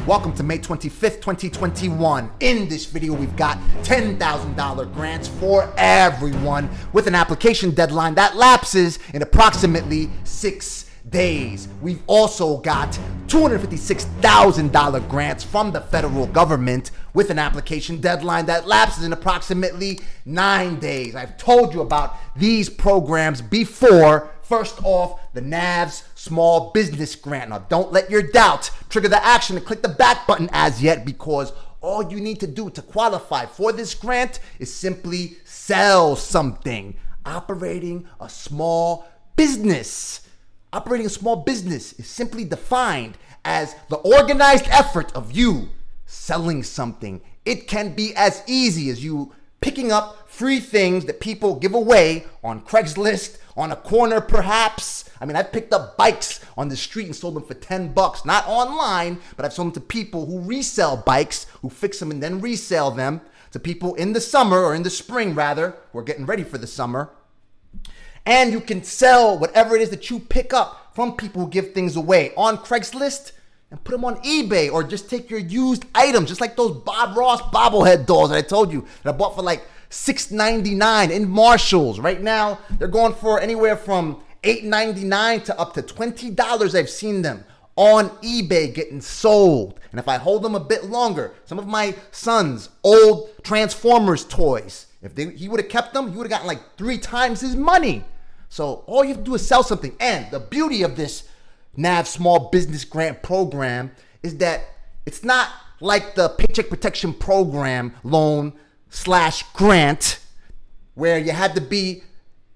Welcome to May 25th, 2021. In this video, we've got $10,000 grants for everyone with an application deadline that lapses in approximately 6 days. We've also got $256,000 grants from the federal government with an application deadline that lapses in approximately 9 days. I've told you about these programs before. First off, the NAV's Small Business Grant. Now, don't let your doubt trigger the action and click the back button as yet, because all you need to do to qualify for this grant is simply sell something. Operating a small business. Operating a small business is simply defined as the organized effort of you selling something. It can be as easy as you picking up free things that people give away on Craigslist, on a corner perhaps. I mean, I've picked up bikes on the street and sold them for $10, not online, but I've sold them to people who resell bikes, who fix them and then resell them to people in the summer, or in the spring rather, who are getting ready for the summer. And you can sell whatever it is that you pick up from people who give things away on Craigslist and put them on eBay, or just take your used items, just like those Bob Ross bobblehead dolls that I told you that I bought for like $6.99 in Marshalls. Right now, they're going for anywhere from $8.99 to up to $20. I've seen them on eBay getting sold. And if I hold them a bit longer, some of my son's old Transformers toys, if he would have kept them, he would have gotten like 3 times his money. So all you have to do is sell something. And the beauty of this NAV Small Business Grant Program is that it's not like the Paycheck Protection Program loan/grant, where you had to be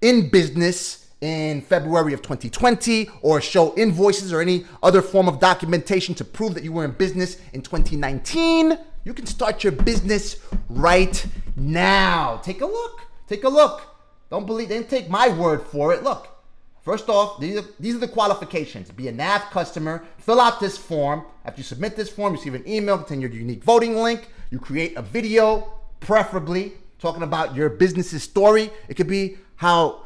in business in February of 2020 or show invoices or any other form of documentation to prove that you were in business in 2019. You can start your business right now. Take a look. Don't take my word for it. Look, first off, these are the qualifications. Be a NAV customer, fill out this form. After you submit this form, you receive an email containing your unique voting link. You create a video, preferably talking about your business's story. It could be how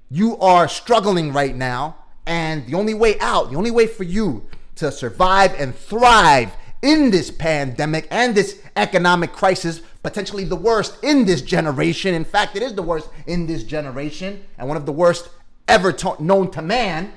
you are struggling right now, and the only way out, the only way for you to survive and thrive in this pandemic and this economic crisis, potentially the worst in this generation. In fact, it is the worst in this generation and one of the worst ever known to man.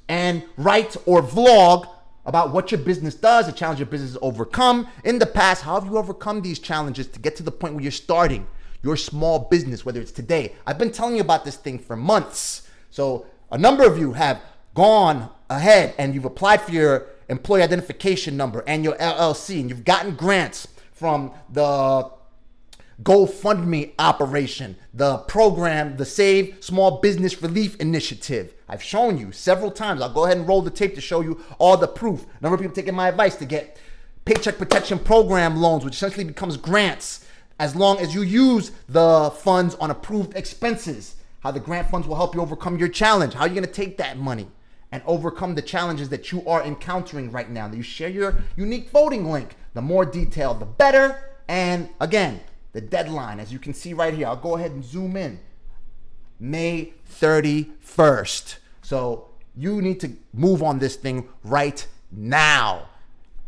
And write or vlog about what your business does, the challenge your business has overcome in the past. How have you overcome these challenges to get to the point where you're starting your small business, whether it's today? I've been telling you about this thing for months. So a number of you have gone ahead and you've applied for your employee identification number and your LLC, and you've gotten grants from the GoFundMe operation, the program, the Save Small Business Relief Initiative. I've shown you several times. I'll go ahead and roll the tape to show you all the proof. A number of people taking my advice to get Paycheck Protection Program loans, which essentially becomes grants as long as you use the funds on approved expenses. How the grant funds will help you overcome your challenge. How are you going to take that money and overcome the challenges that you are encountering right now? That you share your unique voting link. The more detailed, the better. And again, the deadline, as you can see right here, I'll go ahead and zoom in, May 31st. So you need to move on this thing right now.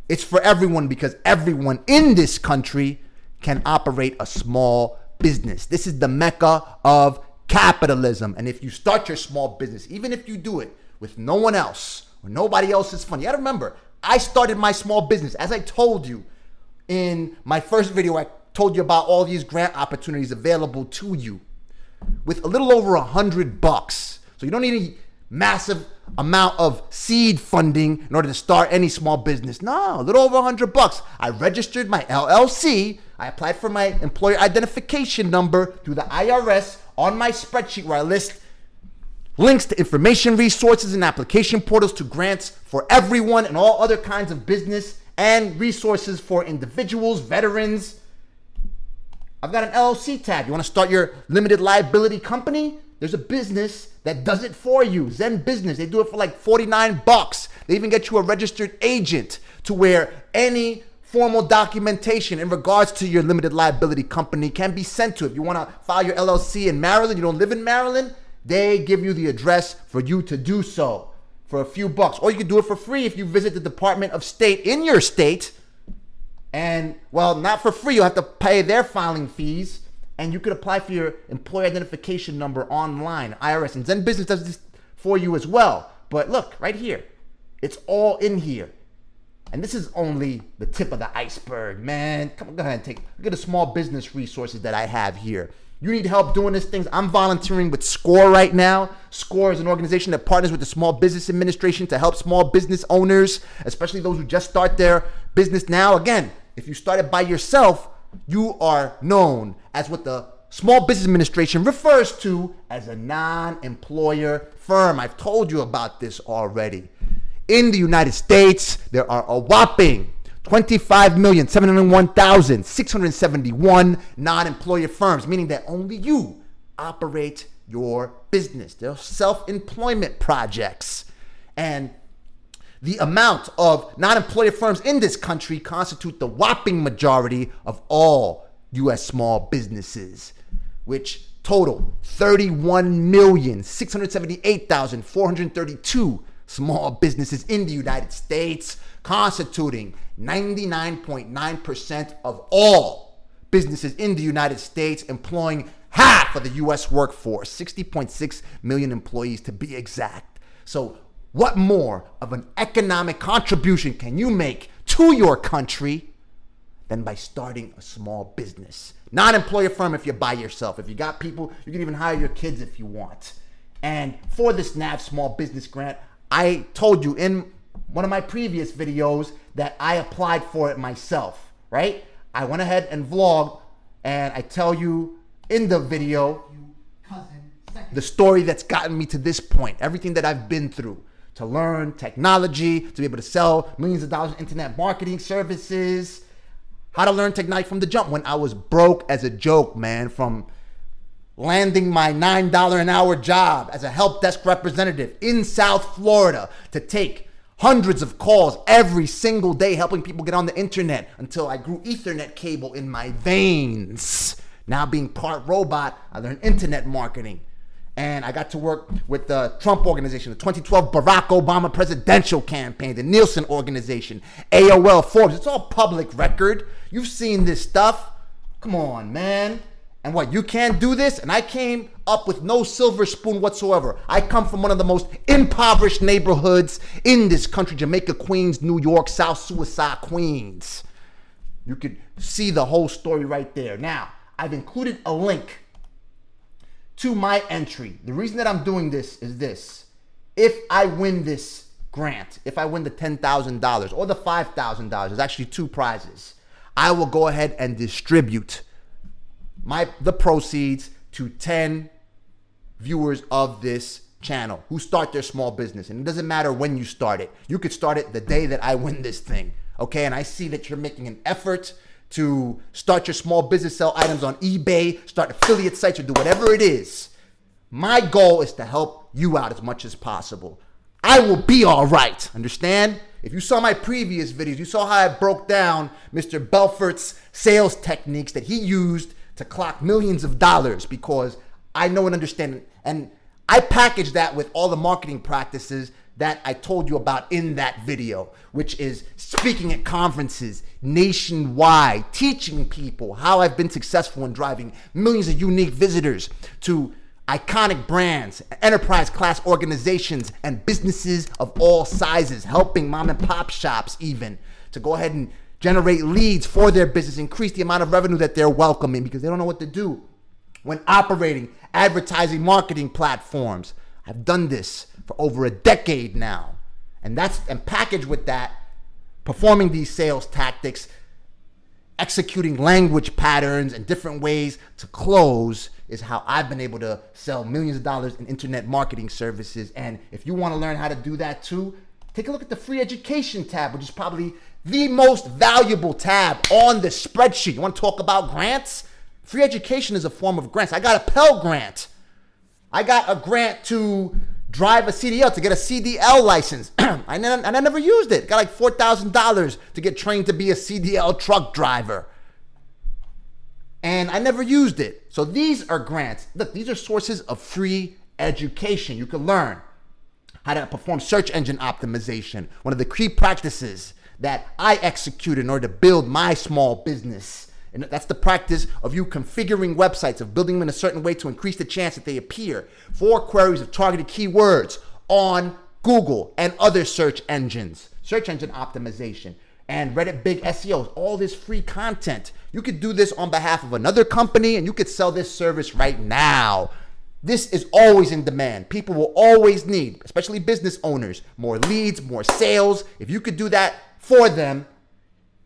It's for everyone, because everyone in this country can operate a small business. This is the mecca of capitalism. And if you start your small business, even if you do it with no one else or nobody else's fund, you gotta remember, I started my small business, as I told you in my first video. I told you about all these grant opportunities available to you with a little over $100. So you don't need a massive amount of seed funding in order to start any small business. No, a little over $100. I registered my LLC. I applied for my employer identification number through the IRS on my spreadsheet, where I list links to information resources and application portals to grants for everyone and all other kinds of business and resources for individuals, veterans. I've got an LLC tab. You want to start your limited liability company? There's a business that does it for you. Zen Business. They do it for like $49. They even get you a registered agent to where any formal documentation in regards to your limited liability company can be sent to. If you want to file your LLC in Maryland, you don't live in Maryland, they give you the address for you to do so. for a few bucks. Or you can do it for free if you visit the Department of State in your state. And, well, not for free. You'll have to pay their filing fees. And you could apply for your employer identification number online, IRS. And Zen Business does this for you as well. But look, right here. It's all in here. And this is only the tip of the iceberg, man. Come on, go ahead and look at the small business resources that I have here. You need help doing these things. I'm volunteering with SCORE right now. SCORE is an organization that partners with the Small Business Administration to help small business owners, especially those who just start their business now. Again, if you started by yourself, you are known as what the Small Business Administration refers to as a non-employer firm. I've told you about this already. In the United States, there are a whopping 25,701,671 non-employer firms, meaning that only you operate your business. They're self-employment projects. And the amount of non-employer firms in this country constitute the whopping majority of all U.S. small businesses, which total 31,678,432 small businesses in the United States, constituting 99.9% of all businesses in the United States, employing half of the U.S. workforce, 60.6 million employees to be exact. So what more of an economic contribution can you make to your country than by starting a small business? Non-employer firm if you're by yourself. If you got people, you can even hire your kids if you want. And for this NAV Small Business Grant, I told you in one of my previous videos that I applied for it myself, right? I went ahead and vlogged, and I tell you in the video the story that's gotten me to this point, everything that I've been through to learn technology, to be able to sell millions of dollars in internet marketing services, how to learn technology from the jump when I was broke as a joke, man, from landing my $9 an hour job as a help desk representative in South Florida to take hundreds of calls every single day, helping people get on the internet until I grew Ethernet cable in my veins. Now being part robot, I learned internet marketing. And I got to work with the Trump organization, the 2012 Barack Obama presidential campaign, the Nielsen organization, AOL, Forbes. It's all public record. You've seen this stuff. Come on, man. And what, you can't do this? And I came up with no silver spoon whatsoever. I come from one of the most impoverished neighborhoods in this country, Jamaica, Queens, New York, South Suicide, Queens. You could see the whole story right there. Now, I've included a link to my entry. The reason that I'm doing this is this. If I win this grant, if I win the $10,000 or the $5,000, there's actually two prizes, I will go ahead and distribute the proceeds to 10 viewers of this channel who start their small business. And it doesn't matter when you start it. You could start it the day that I win this thing. Okay, and I see that you're making an effort to start your small business, sell items on eBay, start affiliate sites, or do whatever it is. My goal is to help you out as much as possible. I will be all right, understand? If you saw my previous videos, you saw how I broke down Mr. Belfort's sales techniques that he used to clock millions of dollars, because I know and understand it. And I packaged that with all the marketing practices that I told you about in that video, which is speaking at conferences nationwide, teaching people how I've been successful in driving millions of unique visitors to iconic brands, enterprise class organizations, and businesses of all sizes, helping mom and pop shops even to go ahead and generate leads for their business, increase the amount of revenue that they're welcoming because they don't know what to do when operating advertising marketing platforms. I've done this for over a decade now. And packaged with that, performing these sales tactics, executing language patterns and different ways to close is how I've been able to sell millions of dollars in internet marketing services. And if you want to learn how to do that too, take a look at the free education tab, which is probably the most valuable tab on the spreadsheet. You want to talk about grants? Free education is a form of grants. I got a Pell Grant. I got a grant to drive a CDL, to get a CDL license. I never used it. Got like $4,000 to get trained to be a CDL truck driver. And I never used it. So these are grants. Look, these are sources of free education. You can learn how to perform search engine optimization, one of the key practices that I execute in order to build my small business. And that's the practice of you configuring websites, of building them in a certain way to increase the chance that they appear for queries of targeted keywords on Google and other search engines. Search engine optimization and Reddit big SEOs, all this free content. You could do this on behalf of another company and you could sell this service right now. This is always in demand. People will always need, especially business owners, more leads, more sales. If you could do that for them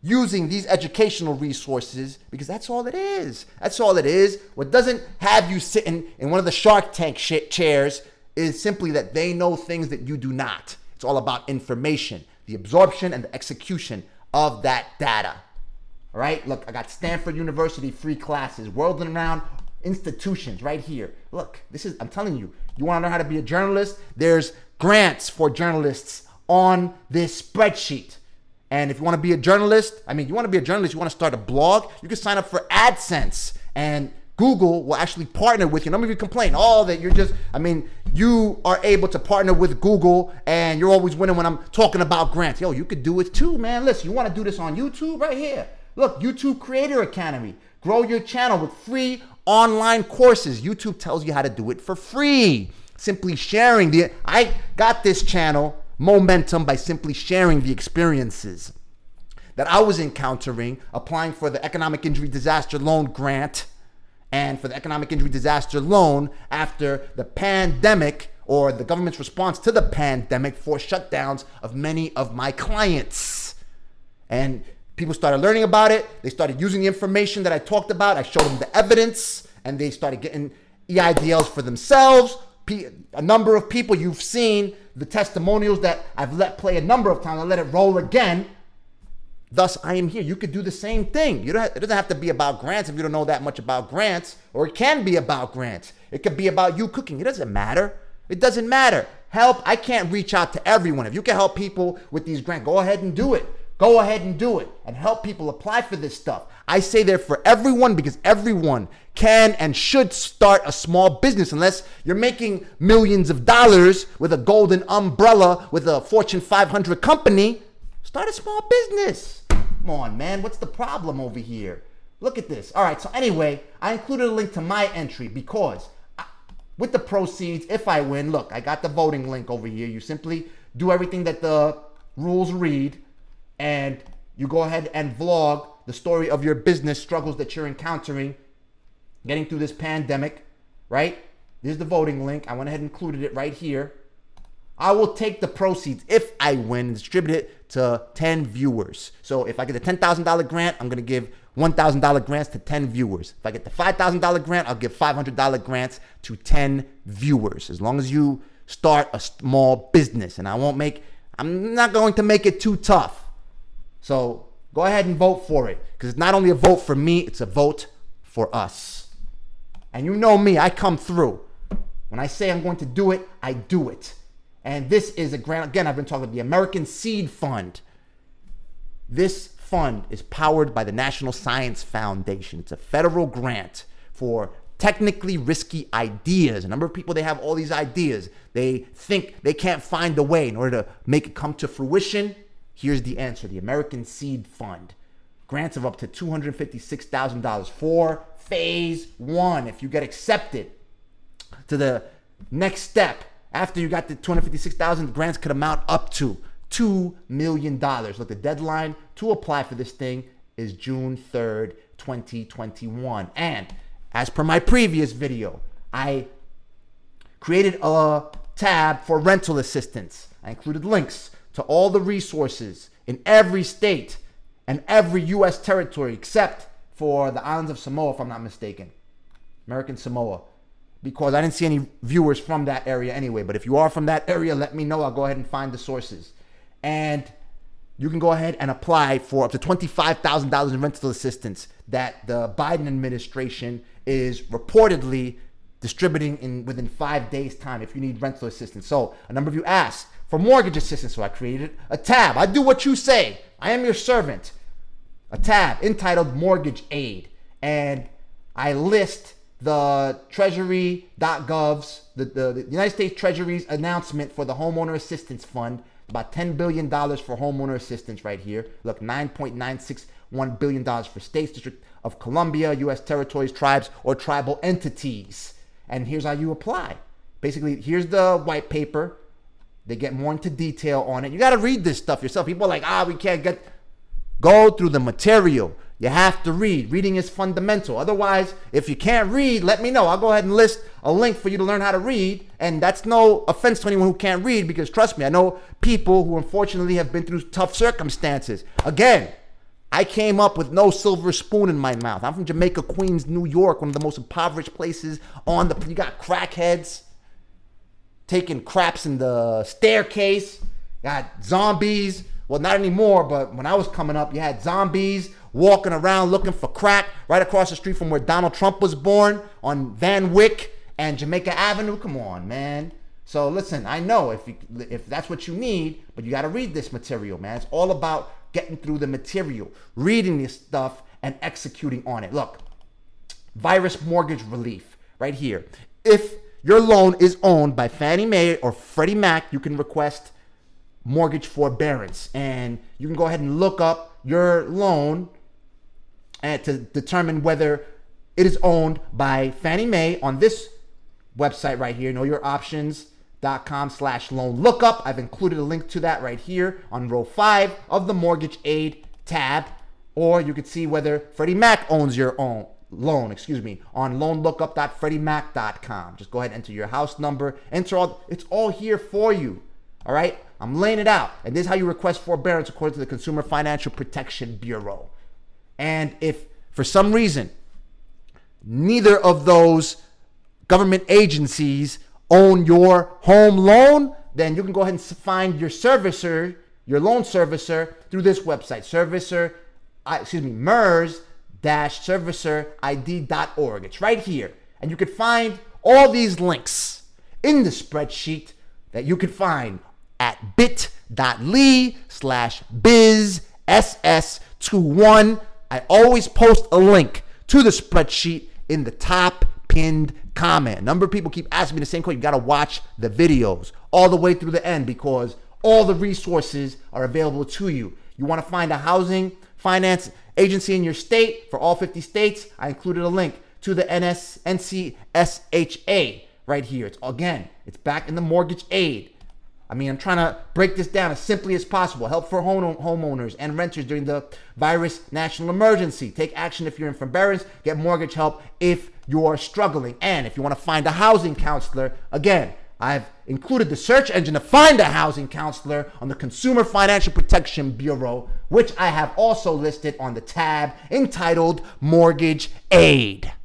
using these educational resources, because that's all it is. That's all it is. What doesn't have you sitting in one of the Shark Tank chairs is simply that they know things that you do not. It's all about information, the absorption and the execution of that data. All right, look, I got Stanford University free classes, world-renowned institutions right here. Look, I'm telling you, you want to learn how to be a journalist? There's grants for journalists on this spreadsheet. And if you want to be a journalist, you want to start a blog, you can sign up for AdSense. And Google will actually partner with you. None of you complain, that you're just, you are able to partner with Google and you're always winning when I'm talking about grants. You could do it too, man. Listen, you want to do this on YouTube right here. Look, YouTube Creator Academy. Grow your channel with free online courses. YouTube tells you how to do it for free. Simply sharing I got this channel momentum by simply sharing the experiences that I was encountering applying for the Economic Injury Disaster Loan Grant and for the Economic Injury Disaster Loan after the pandemic, or the government's response to the pandemic, for shutdowns of many of my clients. And people started learning about it. They started using the information that I talked about. I showed them the evidence and they started getting EIDLs for themselves. A number of people, you've seen the testimonials that I've let play a number of times. I let it roll again. Thus, I am here. You could do the same thing. It doesn't have to be about grants if you don't know that much about grants, or it can be about grants. It could be about you cooking. It doesn't matter. It doesn't matter. Help. I can't reach out to everyone. If you can help people with these grants, go ahead and do it. Go ahead and do it and help people apply for this stuff. I say there for everyone, because everyone can and should start a small business, unless you're making millions of dollars with a golden umbrella with a Fortune 500 company. Start a small business. Come on, man. What's the problem over here? Look at this. All right. So anyway, I included a link to my entry because with the proceeds, if I win, look, I got the voting link over here. You simply do everything that the rules read, and you go ahead and vlog the story of your business struggles that you're encountering getting through this pandemic, right? There's the voting link. I went ahead and included it right here. I will take the proceeds, if I win, and distribute it to 10 viewers. So if I get a $10,000 grant, I'm going to give $1,000 grants to 10 viewers. If I get the $5,000 grant, I'll give $500 grants to 10 viewers. As long as you start a small business, and I'm not going to make it too tough. So go ahead and vote for it, because it's not only a vote for me, it's a vote for us. And you know me, I come through. When I say I'm going to do it, I do it. And this is a grant. Again, I've been talking about the American Seed Fund. This fund is powered by the National Science Foundation. It's a federal grant for technically risky ideas. A number of people, they have all these ideas. They think they can't find a way in order to make it come to fruition. Here's the answer. The American Seed Fund. Grants of up to $256,000 for phase 1. If you get accepted to the next step, after you got the $256,000, grants could amount up to $2 million. Look, the deadline to apply for this thing is June 3rd, 2021. And as per my previous video, I created a tab for rental assistance. I included links to all the resources in every state and every U.S. territory except for the islands of Samoa, if I'm not mistaken. American Samoa. Because I didn't see any viewers from that area anyway. But if you are from that area, let me know. I'll go ahead and find the sources. And you can go ahead and apply for up to $25,000 in rental assistance that the Biden administration is reportedly distributing within 5 days' time if you need rental assistance. So a number of you asked for mortgage assistance. So I created a tab. I do what you say. I am your servant. A tab entitled Mortgage Aid. And I list the Treasury.gov's, the United States Treasury's announcement for the Homeowner Assistance Fund, about $10 billion for homeowner assistance right here. Look, $9.961 billion for states, District of Columbia, U.S. territories, tribes, or tribal entities. And here's how you apply. Basically, here's the white paper. They get more into detail on it. You got to read this stuff yourself. People are like, we can't get... Go through the material. You have to read. Reading is fundamental. Otherwise, if you can't read, let me know. I'll go ahead and list a link for you to learn how to read. And that's no offense to anyone who can't read, because trust me, I know people who unfortunately have been through tough circumstances. Again, I came up with no silver spoon in my mouth. I'm from Jamaica, Queens, New York, one of the most impoverished places on the... You got crackheads taking craps in the staircase. Got zombies. Well, not anymore, but when I was coming up, you had zombies walking around looking for crack right across the street from where Donald Trump was born on Van Wyck and Jamaica Avenue. Come on, man. So listen, I know if that's what you need, but you got to read this material, man. It's all about getting through the material, reading this stuff, and executing on it. Look, virus mortgage relief right here. If your loan is owned by Fannie Mae or Freddie Mac, you can request mortgage forbearance, and you can go ahead and look up your loan and to determine whether it is owned by Fannie Mae on this website right here, knowyouroptions.com/loan lookup. I've included a link to that right here on row 5 of the mortgage aid tab, or you could see whether Freddie Mac owns your own loan, on loanlookup.freddiemac.com. Just go ahead and enter your house number, it's all here for you. All right, I'm laying it out. And this is how you request forbearance according to the Consumer Financial Protection Bureau. And if for some reason neither of those government agencies own your home loan, then you can go ahead and find your servicer, your loan servicer, through this website, MERS-servicerid.org. It's right here. And you can find all these links in the spreadsheet that you can find at bit.ly/bizss21. I always post a link to the spreadsheet in the top pinned comment. A number of people keep asking me the same question. You got to watch the videos all the way through the end, because all the resources are available to you. You want to find a housing finance agency in your state for all 50 states? I included a link to the NCSHA right here. It's back in the mortgage aid. I'm trying to break this down as simply as possible. Help for homeowners and renters during the virus national emergency. Take action if you're in forbearance. Get mortgage help if you're struggling. And if you want to find a housing counselor, again, I've included the search engine to find a housing counselor on the Consumer Financial Protection Bureau, which I have also listed on the tab entitled Mortgage Aid.